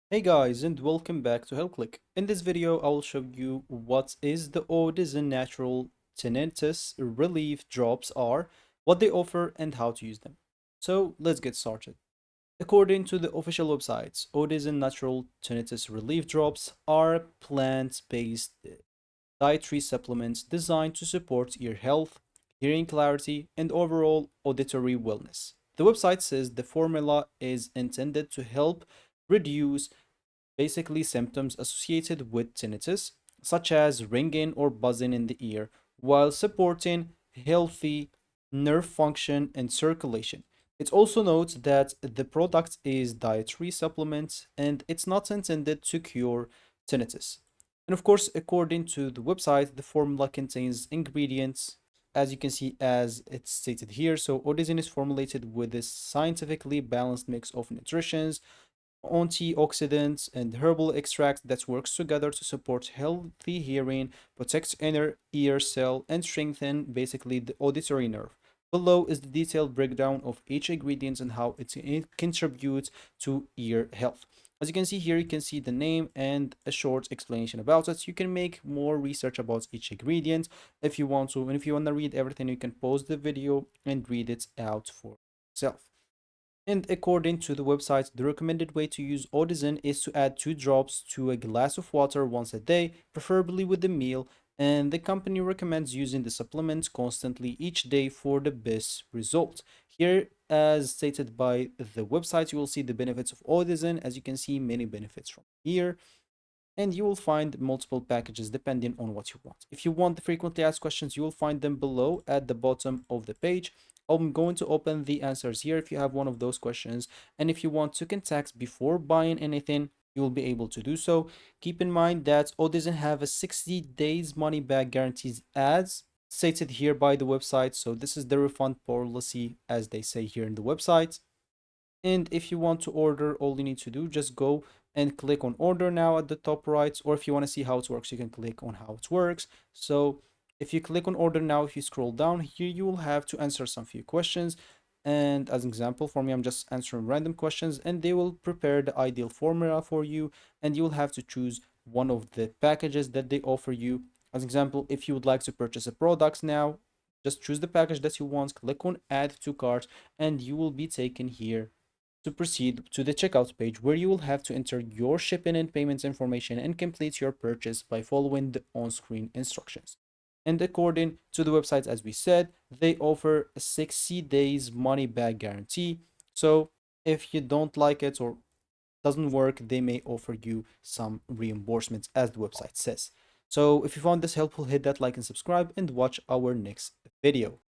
Hey guys, and welcome back to HealthClick. In this video, I will show you what is the Audizen Natural Tinnitus Relief Drops are, what they offer, and how to use them. So let's get started. According to the official websites, Audizen Natural Tinnitus Relief Drops are plant-based dietary supplements designed to support ear health, hearing clarity, and overall auditory wellness. The website says the formula is intended to help reduce basically symptoms associated with tinnitus, such as ringing or buzzing in the ear, while supporting healthy nerve function and circulation. It also notes that the product is dietary supplement and it's not intended to cure tinnitus. And of course, according to the website, the formula contains ingredients as you can see as it's stated here. So Audizen is formulated with a scientifically balanced mix of nutritions, antioxidants, and herbal extracts that works together to support healthy hearing, protect inner ear cell, and strengthen basically the auditory nerve. Below is the detailed breakdown of each ingredient and how it contributes to ear health. As you can see here, you can see the name and a short explanation about it. You can make more research about each ingredient if you want to, and if you want to read everything, you can pause the video and read it out for yourself. And according to the website, the recommended way to use Audizen is to add 2 drops to a glass of water once a day, preferably with a meal. And the company recommends using the supplement constantly each day for the best result. Here, as stated by the website, you will see the benefits of Audizen. As you can see, many benefits from here, and you will find multiple packages depending on what you want. If you want the frequently asked questions, you will find them below at the bottom of the page. I'm going to open the answers here if you have one of those questions. And if you want to contact before buying anything, you will be able to do so. Keep in mind that Audizen have a 60 days money back guarantees as stated here by the website. So this is the refund policy as they say here in the website. And if you want to order, all you need to do, just go and click on order now at the top right. Or if you want to see how it works, you can click on how it works. So if you click on order now, if you scroll down here, you will have to answer some few questions. And as an example, for me, I'm just answering random questions and they will prepare the ideal formula for you. And you will have to choose one of the packages that they offer you. As an example, if you would like to purchase a product now, just choose the package that you want, click on add to cart, and you will be taken here to proceed to the checkout page where you will have to enter your shipping and payments information and complete your purchase by following the on-screen instructions. And according to the website, as we said, they offer a 60 days money back guarantee. So if you don't like it or doesn't work, they may offer you some reimbursements as the website says. So if you found this helpful, hit that like and subscribe and watch our next video.